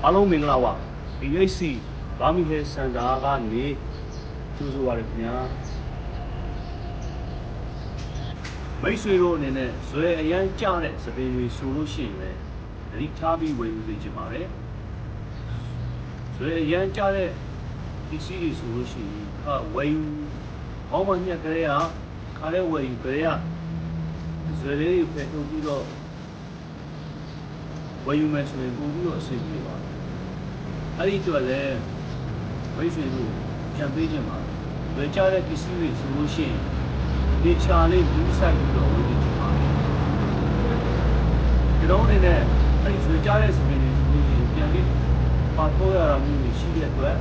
အားလုံးမင်္ဂလာပါ BHC ဘာမီဟဲစင်တာကနေကြိုးဆိုပါရခင်ဗျာမိတ်ဆွေတို့အနေနဲ့ဇွဲအရန်ကြတဲ့စပင်းတွေဆိုလို့ရှိရင်လည်းသတိထားပြီးဝယ်ယူပေးချင်ပါတယ်ဇွဲအရန်ကြတဲ့ပစ္စည်းတွေဆိုလို့ရှိရင်ဝယ်ယူဘောင်းမညက်ကြရခါလဲဝယ်ယူကြရဇွဲလေးဖယ်ထုတ်ပြီးတော့ဝယ်ယူမယ်ဆိုရင်ပို့ပြီးတော့အဆင်ပြေပါတယ်အဲ့ဒီတော့လည်းမိတ်ဆွေတို့ပြန်ပေးခြင်းပါဝယ်ကြတဲ့ပစ္စည်းတွေဆိုလို့ရှိရင်ဒီချာလေးဘူးဆိုင်ပြီးတော့ဝယ်ပေးခြင်းပါဒီတော့အနေနဲ့အဲ့ဒီဝယ်ကြတဲ့စပင်းတွေဆိုလို့ရှိရင်ပြန်ပြီးပါထိုးရတာမျိုးရှိတဲ့အတွက်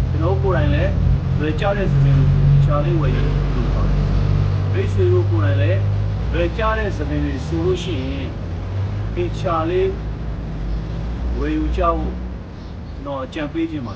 ကျွန်တော်ကိုယ်တိုင်လည်းဝယ်ကြတဲ့စပင်းတွေချာလေးဝယ်ယူလို့ပါတယ်မိတ်ဆွေတို့ကိုယ်တိုင်လည်းဝယ်ကြတဲ့စပင်းတွေဆိုလို့ရှိရင်ဒီချာလေးဝယ်ယူကြဖို့တော့ကြံပေးခြင်းပါ